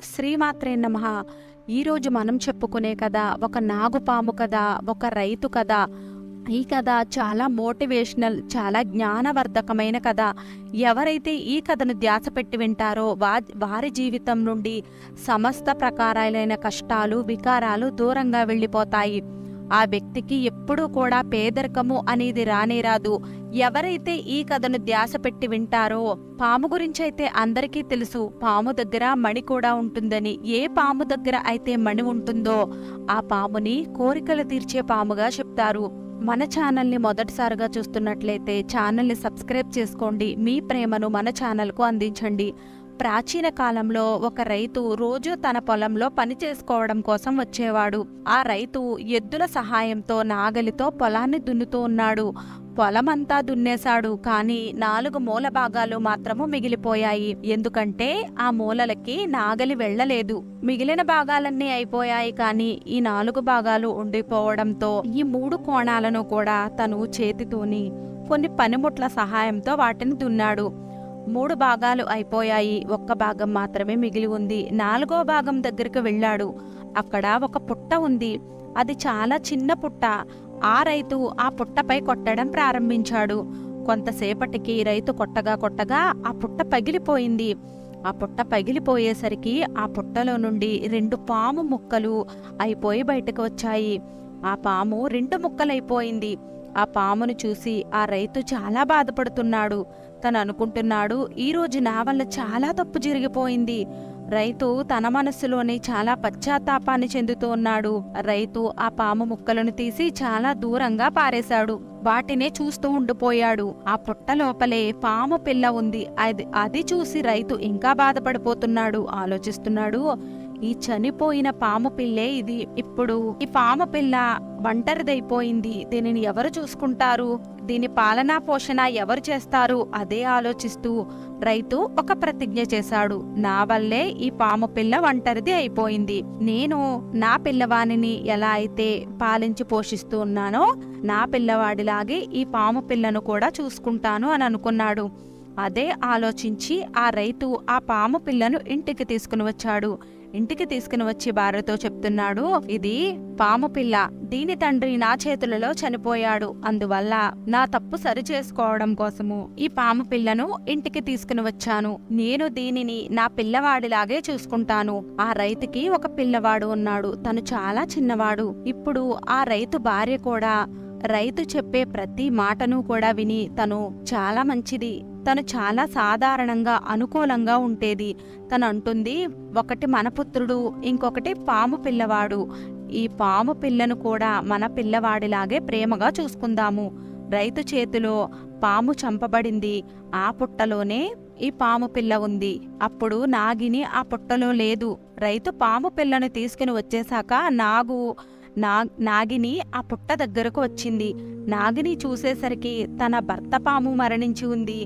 శ్రీమాత్రే నమః. ఈరోజు మనం చెప్పుకునే కథ ఒక నాగుపాము కథ, ఒక రైతు కథ. ఈ కథ చాలా మోటివేషనల్, చాలా జ్ఞానవర్ధకమైన కథ. ఎవరైతే ఈ కథను ధ్యాస పెట్టి వింటారో వారి జీవితం నుండి సమస్త ప్రకారాలైన కష్టాలు, వికారాలు దూరంగా వెళ్ళిపోతాయి. ఆ వ్యక్తికి ఎప్పుడూ కూడా పేదరికము అనేది రానే రాదు. ఎవరైతే ఈ కథను ధ్యాస పెట్టి వింటారో, పాము గురించైతే అందరికీ తెలుసు, పాము దగ్గర మణి కూడా ఉంటుందని. ఏ పాము దగ్గర అయితే మణి ఉంటుందో ఆ పాముని కోరికలు తీర్చే పాముగా చెప్తారు. మన ఛానల్ని మొదటిసారిగా చూస్తున్నట్లయితే ఛానల్ని సబ్స్క్రైబ్ చేసుకోండి. మీ ప్రేమను మన ఛానల్కు అందించండి. ప్రాచీన కాలంలో ఒక రైతు రోజు తన పొలంలో పని చేసుకోవడం కోసం వచ్చేవాడు. ఆ రైతు ఎద్దుల సహాయంతో నాగలితో పొలాన్ని దున్నుతూ ఉన్నాడు. పొలమంతా దున్నేశాడు, కానీ 4 మూల భాగాలు మాత్రము మిగిలిపోయాయి. ఎందుకంటే ఆ మూలలకి నాగలి వెళ్ళలేదు. మిగిలిన భాగాలన్నీ అయిపోయాయి, కానీ ఈ 4 భాగాలు ఉండిపోవడంతో ఈ 3 కోణాలను కూడా తను చేతితోని కొన్ని పనిముట్ల సహాయంతో వాటిని దున్నాడు. 3 భాగాలు అయిపోయాయి, 1 భాగం మాత్రమే మిగిలి ఉంది. 4వ భాగం దగ్గరికి వెళ్ళాడు. అక్కడ ఒక పుట్ట ఉంది. అది చాలా చిన్న పుట్ట. ఆ రైతు ఆ పుట్టపై కొట్టడం ప్రారంభించాడు. కొంతసేపటికి రైతు కొట్టగా ఆ పుట్ట పగిలిపోయింది. ఆ పుట్ట పగిలిపోయేసరికి ఆ పుట్టలో నుండి 2 పాము ముక్కలు అయిపోయి బయటకు వచ్చాయి. ఆ పాము 2 ముక్కలైపోయింది. ఆ పామును చూసి ఆ రైతు చాలా బాధపడుతున్నాడు. తను అనుకుంటున్నాడు, ఈరోజు నా వల్ల చాలా తప్పు జరిగిపోయింది. రైతు తన మనస్సులోని చాలా పశ్చాత్తాపాన్ని చెందుతూ ఉన్నాడు. రైతు ఆ పాము ముక్కలను తీసి చాలా దూరంగా పారేశాడు. వాటినే చూస్తూ ఉండిపోయాడు. ఆ పుట్ట లోపలే పాము పిల్ల ఉంది. అది చూసి రైతు ఇంకా బాధపడిపోతున్నాడు. ఆలోచిస్తున్నాడు, ఈ చనిపోయిన పాము పిల్లే ఇది. ఇప్పుడు ఈ పాము పిల్ల ఒంటరిదైపోయింది. దీనిని ఎవరు చూసుకుంటారు? దీని పాలనా పోషణ ఎవరు చేస్తారు? అదే ఆలోచిస్తూ రైతు ఒక ప్రతిజ్ఞ చేశాడు. నా వల్లే ఈ పాము పిల్ల ఒంటరిది అయిపోయింది. నేను నా పిల్లవాణిని ఎలా అయితే పాలించి పోషిస్తూ ఉన్నానో, నా పిల్లవాడిలాగే ఈ పాము పిల్లను కూడా చూసుకుంటాను అని అనుకున్నాడు. అదే ఆలోచించి ఆ రైతు ఆ పాము పిల్లను ఇంటికి తీసుకుని వచ్చాడు. ఇంటికి తీసుకుని వచ్చి భార్యతో చెప్తున్నాడు, ఇది పాము పిల్ల. దీని తండ్రి నా చేతులలో చనిపోయాడు. అందువల్ల నా తప్పు సరి చేసుకోవడం కోసము ఈ పాము పిల్లను ఇంటికి తీసుకుని వచ్చాను. నేను దీనిని నా పిల్లవాడిలాగే చూసుకుంటాను. ఆ రైతుకి ఒక పిల్లవాడు ఉన్నాడు. తను చాలా చిన్నవాడు. ఇప్పుడు ఆ రైతు భార్య కూడా రైతు చెప్పే ప్రతి మాటను కూడా విని తను చాలా మంచిది, తను చాలా సాధారణంగా అనుకూలంగా ఉండేది. తను అంటుంది, ఒకటి మన పుత్రుడు, ఇంకొకటి పాము పిల్లవాడు. ఈ పాము పిల్లను కూడా మన పిల్లవాడిలాగే ప్రేమగా చూసుకుందాము. రైతు చేతిలో పాము చంపబడింది. ఆ పుట్టలోనే ఈ పాము పిల్ల ఉంది. అప్పుడు నాగిని ఆ పుట్టలో లేదు. రైతు పాము పిల్లను తీసుకుని వచ్చేశాక నాగిని ఆ పుట్ట దగ్గరకు వచ్చింది. నాగిని చూసేసరికి తన భర్త పాము మరణించి ఉంది.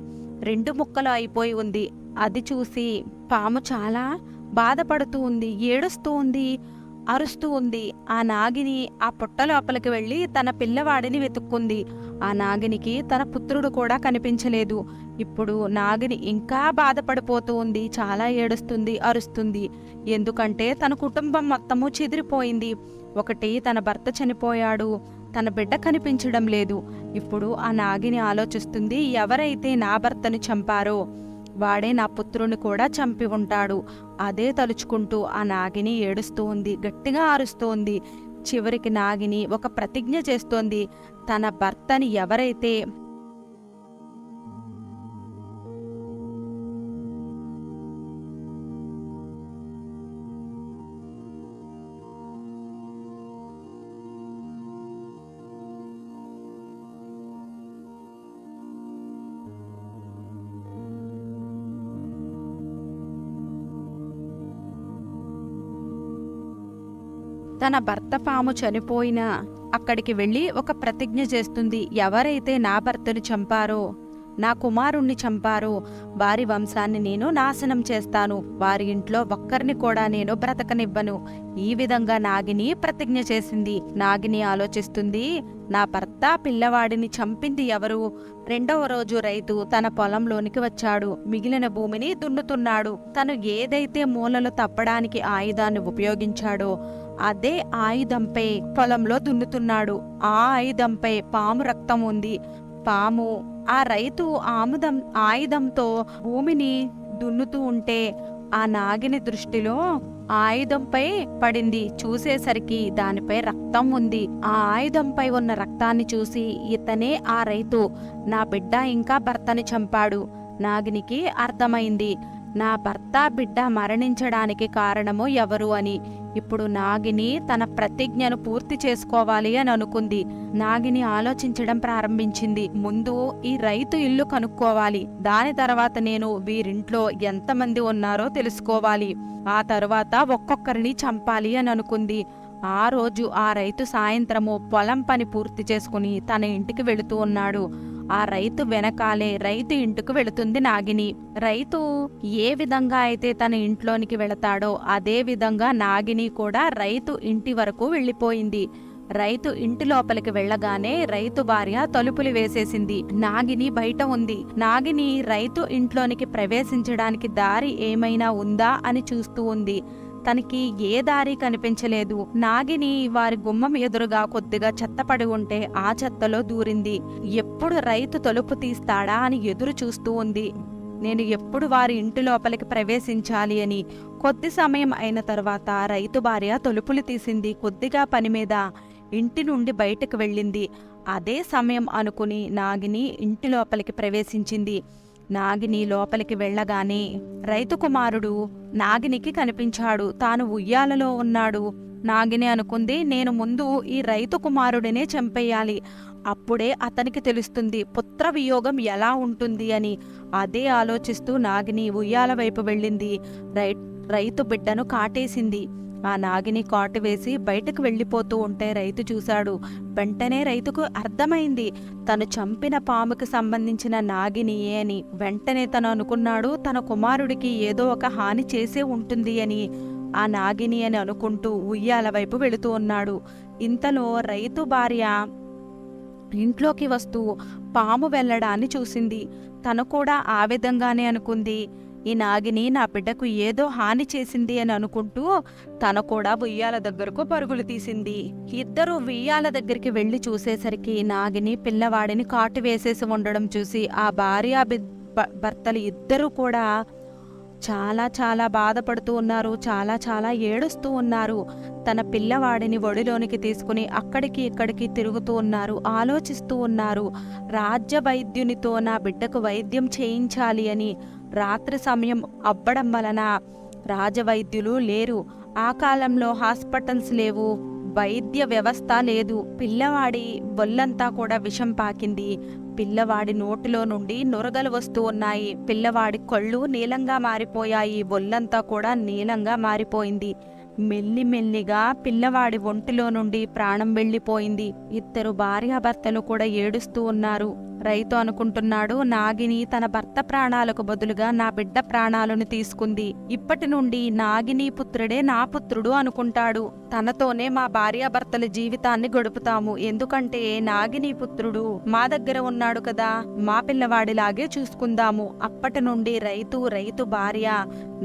2 ముక్కలు అయిపోయి ఉంది. అది చూసి పాము చాలా బాధపడుతూ ఉంది, ఏడుస్తూ ఉంది, అరుస్తూ ఉంది. ఆ నాగిని ఆ పుట్ట లోపలికి వెళ్ళి తన పిల్లవాడిని వెతుక్కుంది. ఆ నాగినికి తన పుత్రుడు కూడా కనిపించలేదు. ఇప్పుడు నాగిని ఇంకా బాధపడిపోతూ ఉంది, చాలా ఏడుస్తుంది, అరుస్తుంది. ఎందుకంటే తన కుటుంబం మొత్తము చెదిరిపోయింది. ఒకటి తన భర్త చనిపోయాడు, తన బిడ్డ కనిపించడం లేదు. ఇప్పుడు ఆ నాగిని ఆలోచిస్తుంది, ఎవరైతే నా భర్తను చంపారో వాడే నా పుత్రుని కూడా చంపి ఉంటాడు. అదే తలుచుకుంటూ ఆ నాగిని ఏడుస్తూ ఉంది, గట్టిగా అరుస్తూ ఉంది. చివరికి నాగిని ఒక ప్రతిజ్ఞ చేస్తోంది, తన భర్తని ఎవరైతే తన భర్త పాము చనిపోయిన అక్కడికి వెళ్ళి ఒక ప్రతిజ్ఞ చేస్తుంది, ఎవరైతే నా భర్తను చంపారో నా కుమారుణ్ణి చంపారో వారి వంశాన్ని నేను నాశనం చేస్తాను, వారి ఇంట్లో ఒక్కరిని కూడా నేను బ్రతకనివ్వను. ఈ విధంగా నాగిని ప్రతిజ్ఞ చేసింది. నాగిని ఆలోచిస్తుంది, నా భర్త పిల్లవాడిని చంపింది ఎవరు? రెండవ రోజు రైతు తన పొలంలోనికి వచ్చాడు. మిగిలిన భూమిని దున్నుతున్నాడు. తను ఏదైతే మూలలు తప్పడానికి ఆయుధాన్ని ఉపయోగించాడో అదే ఆయుధంపై పొలంలో దున్నుతున్నాడు. ఆ ఆయుధంపై పాము రక్తం ఉంది. పాము ఆ రైతు ఆయుధంతో భూమిని దున్నుతూ ఉంటే ఆ నాగిని దృష్టిలో ఆయుధంపై పడింది. చూసేసరికి దానిపై రక్తం ఉంది. ఆ ఆయుధంపై ఉన్న రక్తాన్ని చూసి ఇతనే ఆ రైతు, నా బిడ్డ ఇంకా భర్తని చంపాడు. నాగినికి అర్థమైంది, నా భర్త బిడ్డ మరణించడానికి కారణము ఎవరు అని. ఇప్పుడు నాగిని తన ప్రతిజ్ఞను పూర్తి చేసుకోవాలి అని అనుకుంది. నాగిని ఆలోచించడం ప్రారంభించింది. ముందు ఈ రైతు ఇల్లు కనుక్కోవాలి, దాని తర్వాత నేను వీరింట్లో ఎంతమంది ఉన్నారో తెలుసుకోవాలి, ఆ తర్వాత ఒక్కొక్కరిని చంపాలి అని అనుకుంది. ఆ రోజు ఆ రైతు సాయంత్రము పొలం పని పూర్తి చేసుకుని తన ఇంటికి వెళుతూ ఉన్నాడు. ఆ రైతు వెనకాలే రైతు ఇంటికి వెళుతుంది నాగిని. రైతు ఏ విధంగా అయితే తన ఇంట్లోనికి వెళతాడో అదే విధంగా నాగిని కూడా రైతు ఇంటి వరకు వెళ్ళిపోయింది. రైతు ఇంటి లోపలికి వెళ్ళగానే రైతు భార్య తలుపులు వేసేసింది. నాగిని బయట ఉంది. నాగిని రైతు ఇంట్లోనికి ప్రవేశించడానికి దారి ఏమైనా ఉందా అని చూస్తూ ఉంది. తనకి ఏ దారి కనిపించలేదు. నాగిని వారి గుమ్మం ఎదురుగా కొద్దిగా చెత్తపడి ఉంటే ఆ చెత్తలో దూరింది. ఎప్పుడు రైతు తలుపు తీస్తాడా అని ఎదురు చూస్తూ ఉంది. నేను ఎప్పుడు వారి ఇంటి లోపలికి ప్రవేశించాలి అని. కొద్ది సమయం అయిన తర్వాత రైతు భార్య తలుపులు తీసింది. కొద్దిగా పని మీద ఇంటి నుండి బయటకు వెళ్ళింది. అదే సమయం అనుకుని నాగిని ఇంటి లోపలికి ప్రవేశించింది. నాగిని లోపలికి వెళ్ళగానే రైతు కుమారుడు నాగినికి కనిపించాడు. తాను ఉయ్యాలలో ఉన్నాడు. నాగిని అనుకుంది, నేను ముందు ఈ రైతు కుమారుడినే చంపేయాలి, అప్పుడే అతనికి తెలుస్తుంది పుత్ర వియోగం ఎలా ఉంటుంది అని. అదే ఆలోచిస్తూ నాగిని ఉయ్యాల వైపు వెళ్ళింది. రైతు బిడ్డను కాటేసింది. ఆ నాగిని కాటు వేసి బయటకు వెళ్ళిపోతూ ఉంటే రైతు చూశాడు. వెంటనే రైతుకు అర్థమైంది తను చంపిన పాముకి సంబంధించిన నాగినియే అని. వెంటనే తను అనుకున్నాడు తన కుమారుడికి ఏదో ఒక హాని చేసే ఉంటుంది అని. ఆ నాగిని అని అనుకుంటూ ఉయ్యాల వైపు వెళుతూ ఉన్నాడు. ఇంతలో రైతు భార్య ఇంట్లోకి వస్తూ పాము వెళ్ళడాన్ని చూసింది. తను కూడా ఆ విధంగానే అనుకుంది, ఈ నాగిని నా బిడ్డకు ఏదో హాని చేసింది అని అనుకుంటూ తను కూడా ఉయ్యాల దగ్గరకు పరుగులు తీసింది. ఇద్దరు ఉయ్యాల దగ్గరికి వెళ్లి చూసేసరికి నాగిని పిల్లవాడిని కాటు వేసేసి ఉండడం చూసి ఆ భార్య భర్తలు ఇద్దరూ కూడా చాలా చాలా బాధపడుతూ ఉన్నారు. చాలా ఏడుస్తూ ఉన్నారు. తన పిల్లవాడిని ఒడిలోనికి తీసుకుని అక్కడికి ఇక్కడికి తిరుగుతూ ఉన్నారు. ఆలోచిస్తూ ఉన్నారు, రాజ్య వైద్యునితో నా బిడ్డకు వైద్యం చేయించాలి అని. రాత్రి సమయం అవ్వడం వలన రాజవైద్యులు లేరు. ఆ కాలంలో హాస్పిటల్స్ లేవు, వైద్య వ్యవస్థ లేదు. పిల్లవాడి ఒళ్ళంతా కూడా విషం పాకింది. పిల్లవాడి నోటిలో నుండి నురగలు వస్తూ ఉన్నాయి. పిల్లవాడి కళ్ళు నీలంగా మారిపోయాయి. ఒళ్ళంతా కూడా నీలంగా మారిపోయింది. మెల్లిమెల్లిగా పిల్లవాడి ఒంటిలో నుండి ప్రాణం వెళ్ళిపోయింది. ఇద్దరు భార్యాభర్తలు కూడా ఏడుస్తూ ఉన్నారు. రైతు అనుకుంటున్నాడు, నాగిని తన భర్త ప్రాణాలకు బదులుగా నా బిడ్డ ప్రాణాలను తీసుకుంది. ఇప్పటి నుండి నాగిని పుత్రుడే నా పుత్రుడు అనుకుంటాడు. తనతోనే మా భార్యాభర్తల జీవితాన్ని గడుపుతాము. ఎందుకంటే నాగిని పుత్రుడు మా దగ్గర ఉన్నాడు కదా, మా పిల్లవాడిలాగే చూసుకుందాము. అప్పటి నుండి రైతు భార్య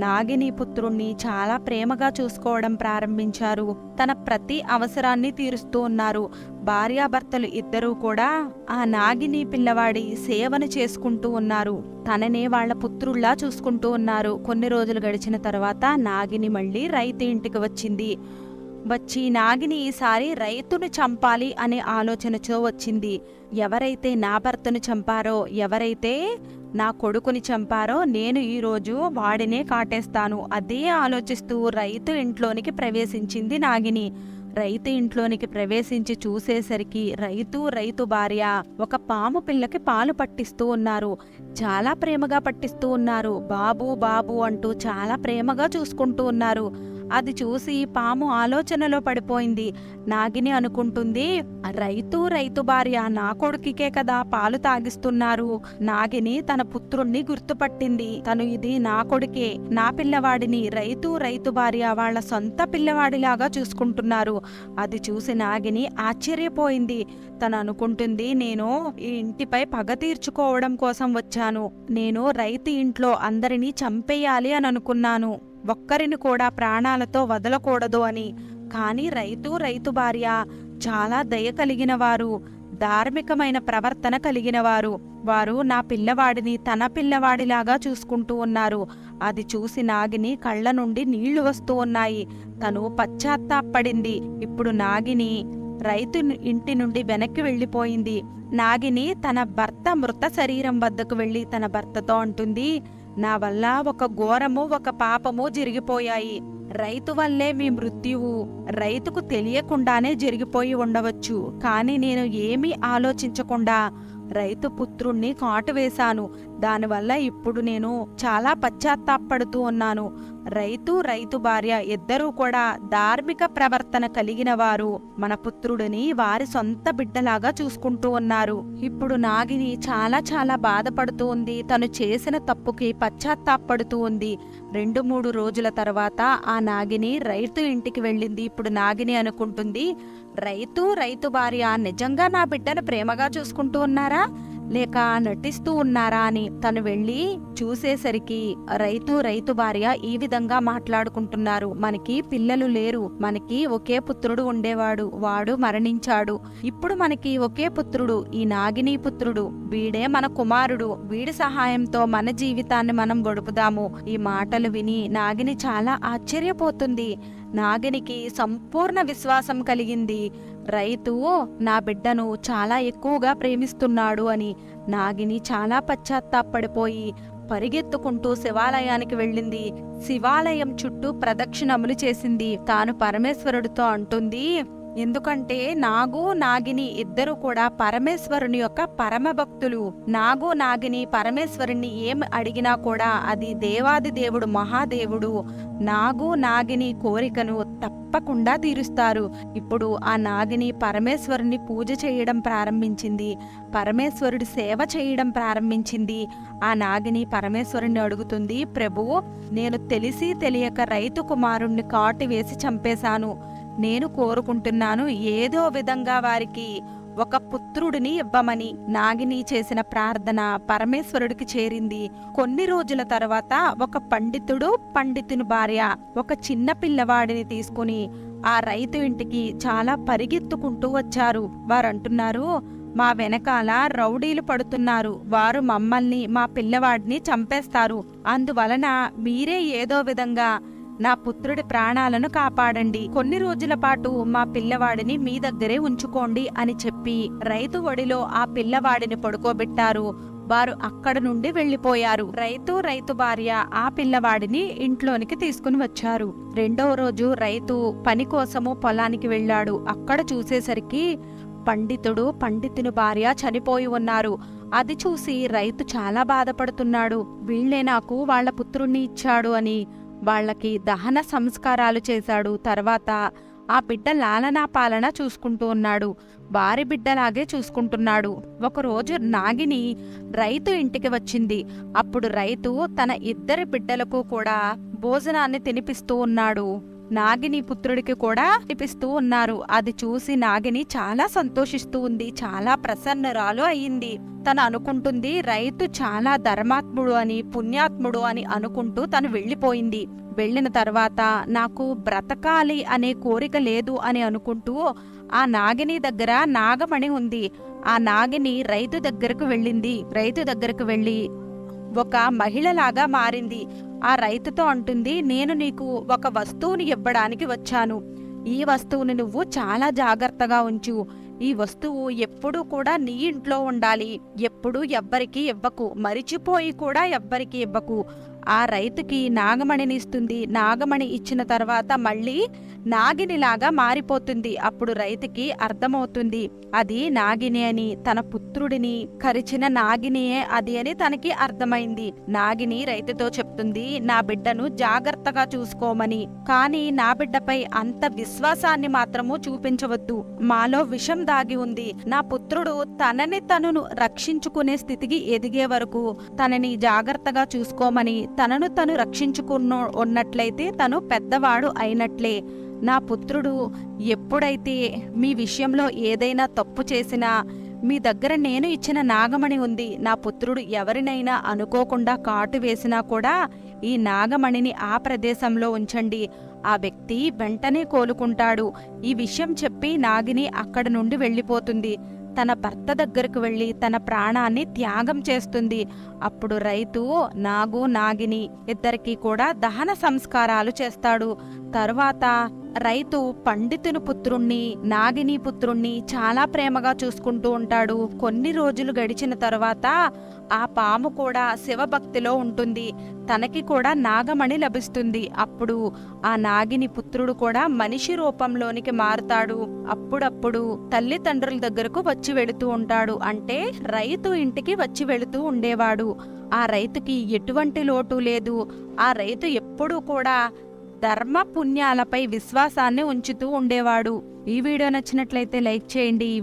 నాగిని పుత్రుణ్ణి చాలా ప్రేమగా చూసుకోవడం ప్రారంభించారు. తన ప్రతి అవసరాన్ని తీరుస్తూ ఉన్నారు. భార్యాభర్తలు ఇద్దరూ కూడా ఆ నాగిని పిల్లవాడి సేవను చేసుకుంటూ ఉన్నారు. తననే వాళ్ల పుత్రుల్లా చూసుకుంటూ ఉన్నారు. కొన్ని రోజులు గడిచిన తర్వాత నాగిని మళ్ళీ రైతు ఇంటికి వచ్చింది. వచ్చి నాగిని ఈసారి రైతును చంపాలి అనే ఆలోచనతో వచ్చింది. ఎవరైతే నా భర్తను చంపారో, ఎవరైతే నా కొడుకుని చంపారో నేను ఈరోజు వాడినే కాటేస్తాను. అదే ఆలోచిస్తూ రైతు ఇంట్లోనికి ప్రవేశించింది నాగిని. రైతు ఇంట్లోనికి ప్రవేశించి చూసేసరికి రైతు భార్య ఒక పాము పిల్లకి పాలు పట్టిస్తూ ఉన్నారు. చాలా ప్రేమగా పట్టిస్తూ ఉన్నారు. బాబు బాబు అంటూ చాలా ప్రేమగా చూసుకుంటూ ఉన్నారు. అది చూసి పాము ఆలోచనలో పడిపోయింది. నాగిని అనుకుంటుంది, రైతు భార్య నా కొడుకుకే కదా పాలు తాగిస్తున్నారు. నాగిని తన పుత్రుణ్ణి గుర్తుపట్టింది. తను ఇది నా కొడుకే, నా పిల్లవాడిని రైతు భార్య వాళ్ళ సొంత పిల్లవాడిలాగా చూసుకుంటున్నారు. అది చూసి నాగిని ఆశ్చర్యపోయింది. తను అనుకుంటుంది, నేను ఈ ఇంటిపై పగ తీర్చుకోవడం కోసం వచ్చాను. నేను రైతు ఇంట్లో అందరినీ చంపేయాలి అని అనుకున్నాను, ఒక్కరిని కూడా ప్రాణాలతో వదలకూడదు అని. కానీ రైతు భార్య చాలా దయ కలిగిన వారు, ధార్మికమైన ప్రవర్తన కలిగిన వారు. వారు నా పిల్లవాడిని తన పిల్లవాడిలాగా చూసుకుంటూ ఉన్నారు. అది చూసి నాగిని కళ్ళ నుండి నీళ్లు వస్తూ ఉన్నాయి. తను పశ్చాత్తాపడింది. ఇప్పుడు నాగిని రైతు ఇంటి నుండి వెనక్కి వెళ్లిపోయింది. నాగిని తన భర్త మృత శరీరం వద్దకు వెళ్లి తన భర్తతో అంటుంది, నా వల్ల ఒక ఘోరము ఒక పాపము జరిగిపోయాయి. రైతు వల్లే మీ మృత్యువు రైతుకు తెలియకుండానే జరిగిపోయి ఉండవచ్చు. కానీ నేను ఏమీ ఆలోచించకుండా రైతు పుత్రుణ్ణి కాటు వేశాను. దానివల్ల ఇప్పుడు నేను చాలా పశ్చాత్తాపడుతూ ఉన్నాను. రైతు భార్య ఇద్దరూ కూడా ధార్మిక ప్రవర్తన కలిగిన వారు. మన పుత్రుడిని వారి సొంత బిడ్డలాగా చూసుకుంటూ ఉన్నారు. ఇప్పుడు నాగిని చాలా చాలా బాధపడుతూ ఉంది. తను చేసిన తప్పుకి పశ్చాత్తాపడుతూ ఉంది. 2-3 రోజుల తర్వాత ఆ నాగిని రైతు ఇంటికి వెళ్ళింది. ఇప్పుడు నాగిని అనుకుంటుంది, రైతు భార్య నిజంగా నా బిడ్డను ప్రేమగా చూసుకుంటూ ఉన్నారా లేక నటిస్తూ ఉన్నారా అని తను వెళ్ళి చూసేసరికి రైతు భార్య ఈ విధంగా మాట్లాడుకుంటున్నారు. మనకి పిల్లలు లేరు, మనకి ఒకే పుత్రుడు ఉండేవాడు, వాడు మరణించాడు. ఇప్పుడు మనకి ఒకే పుత్రుడు, ఈ నాగిని పుత్రుడు, వీడే మన కుమారుడు. వీడి సహాయంతో మన జీవితాన్ని మనం గడుపుదాము. ఈ మాటలు విని నాగిని చాలా ఆశ్చర్యపోతుంది. నాగినికి సంపూర్ణ విశ్వాసం కలిగింది. రైతు నా బిడ్డను చాలా ఎక్కువగా ప్రేమిస్తున్నాడు అని. నాగిని చాలా పశ్చాత్తాపడిపోయి పరిగెత్తుకుంటూ శివాలయానికి వెళ్ళింది. శివాలయం చుట్టూ ప్రదక్షిణములు చేసింది. తాను పరమేశ్వరుడితో అంటుంది, ఎందుకంటే నాగిని ఇద్దరు కూడా పరమేశ్వరుని యొక్క పరమ భక్తులు. నాగిని పరమేశ్వరుని ఏం అడిగినా కూడా అది దేవాది దేవుడు మహాదేవుడు నాగిని కోరికను తప్పకుండా తీరుస్తారు. ఇప్పుడు ఆ నాగిని పరమేశ్వరుని పూజ చేయడం ప్రారంభించింది. పరమేశ్వరుడి సేవ చేయడం ప్రారంభించింది. ఆ నాగిని పరమేశ్వరుని అడుగుతుంది, ప్రభు, నేను తెలిసి తెలియక రైతు కుమారుణ్ణి కాటు వేసి చంపేశాను. నేను కోరుకుంటున్నాను ఏదో విధంగా వారికి ఒక పుత్రుడిని ఇవ్వమని. నాగిని చేసిన ప్రార్థన పరమేశ్వరుడికి చేరింది. కొన్ని రోజుల తర్వాత ఒక పండితుని భార్య ఒక చిన్న పిల్లవాడిని తీసుకుని ఆ రైతు ఇంటికి చాలా పరిగెత్తుకుంటూ వచ్చారు. వారంటున్నారు, మా వెనకాల రౌడీలు పడుతున్నారు. వారు మమ్మల్ని మా పిల్లవాడిని చంపేస్తారు. అందువలన మీరే ఏదో విధంగా నా పుత్రుడి ప్రాణాలను కాపాడండి. కొన్ని రోజుల పాటు మా పిల్లవాడిని మీ దగ్గరే ఉంచుకోండి అని చెప్పి రైతు ఒడిలో ఆ పిల్లవాడిని పడుకోబెట్టారు. వారు అక్కడ నుండి వెళ్లిపోయారు. రైతు భార్య ఆ పిల్లవాడిని ఇంట్లోనికి తీసుకుని వచ్చారు. 2వ రోజు రైతు పని కోసము పొలానికి వెళ్ళాడు. అక్కడ చూసేసరికి పండితుని భార్య చనిపోయి ఉన్నారు. అది చూసి రైతు చాలా బాధపడుతున్నాడు. వీళ్లే నాకు వాళ్ల పుత్రుణ్ణి ఇచ్చాడు అని వాళ్లకి దహన సంస్కారాలు చేశాడు. తర్వాత ఆ బిడ్డ లాలనా పాలన చూసుకుంటూ ఉన్నాడు. వారి బిడ్డలాగే చూసుకుంటున్నాడు. ఒకరోజు నాగిని రైతు ఇంటికి వచ్చింది. అప్పుడు రైతు తన 2 బిడ్డలకు కూడా భోజనాన్ని తినిపిస్తూ ఉన్నాడు. నాగిని పుత్రుడికి కూడా తినిపిస్తూ ఉన్నారు. అది చూసి నాగిని చాలా సంతోషిస్తూ ఉంది. చాలా ప్రసన్నరాలు అయ్యింది. తను అనుకుంటుంది, రైతు చాలా ధర్మాత్ముడు అని పుణ్యాత్ముడు అని అనుకుంటూ తను వెళ్ళిపోయింది. వెళ్ళిన తర్వాత నాకు బ్రతకాలి అనే కోరిక లేదు అని అనుకుంటూ ఆ నాగిని దగ్గర నాగమణి ఉంది. ఆ నాగిని రైతు దగ్గరకు వెళ్ళింది. రైతు దగ్గరకు వెళ్ళి ఒక మహిళలాగా మారింది. ఆ రైతుతో అంటుంది, నేను నీకు ఒక వస్తువుని ఇవ్వడానికి వచ్చాను. ఈ వస్తువుని నువ్వు చాలా జాగ్రత్తగా ఉంచు. ఈ వస్తువు ఎప్పుడూ కూడా నీ ఇంట్లో ఉండాలి. ఎప్పుడు ఎవ్వరికి ఇవ్వకు, మరిచిపోయి కూడా ఎవ్వరికి ఇవ్వకు. ఆ రైతుకి నాగమణిని ఇస్తుంది. నాగమణి ఇచ్చిన తర్వాత మళ్ళీ నాగినిలాగా మారిపోతుంది. అప్పుడు రైతుకి అర్థమవుతుంది అది నాగిని అని, తన పుత్రుడిని కరిచిన నాగినియే అది అని తనకి అర్థమైంది. నాగిని రైతుతో చెప్తుంది, నా బిడ్డను జాగ్రత్తగా చూసుకోమని. కానీ నా బిడ్డపై అంత విశ్వాసాన్ని మాత్రము చూపించవద్దు. మాలో విషం దాగి ఉంది. నా పుత్రుడు తనని తనను రక్షించుకునే స్థితికి ఎదిగే వరకు తనని జాగ్రత్తగా చూసుకోమని, తనను తను ఉన్నట్లయితే తను పెద్దవాడు అయినట్లే. నా పుత్రుడు ఎప్పుడైతే మీ విషయంలో ఏదైనా తప్పు చేసినా మీ దగ్గర నేను ఇచ్చిన నాగమణి ఉంది. నా పుత్రుడు ఎవరినైనా అనుకోకుండా కాటు వేసినా కూడా ఈ నాగమణిని ఆ ప్రదేశంలో ఉంచండి. ఆ వ్యక్తి వెంటనే కోలుకుంటాడు. ఈ విషయం చెప్పి నాగిని అక్కడి నుండి వెళ్ళిపోతుంది. తన భర్త దగ్గరకు వెళ్ళి తన ప్రాణాన్ని త్యాగం చేస్తుంది. అప్పుడు రైతు నాగిని ఇద్దరికీ కూడా దహన సంస్కారాలు చేస్తాడు. తరువాత రైతు పండితుని పుత్రుణ్ణి, నాగిని పుత్రుణ్ణి చాలా ప్రేమగా చూసుకుంటూ ఉంటాడు. కొన్ని రోజులు గడిచిన తరువాత ఆ పాము కూడా శివభక్తిలో ఉంటుంది. తనకి కూడా నాగమణి లభిస్తుంది. అప్పుడు ఆ నాగిని పుత్రుడు కూడా మనిషి రూపంలోనికి మారుతాడు. అప్పుడప్పుడు తల్లిదండ్రుల దగ్గరకు వచ్చి వెళుతూ ఉంటాడు. అంటే రైతు ఇంటికి వచ్చి వెళుతూ ఉండేవాడు. ఆ రైతుకి ఎటువంటి లోటు లేదు. ఆ రైతు ఎప్పుడూ కూడా ధర్మ పుణ్యాలపై విశ్వాసాన్ని ఉంచుతూ ఉండేవాడు. ఈ వీడియో నచ్చినట్లయితే లైక్ చేయండి.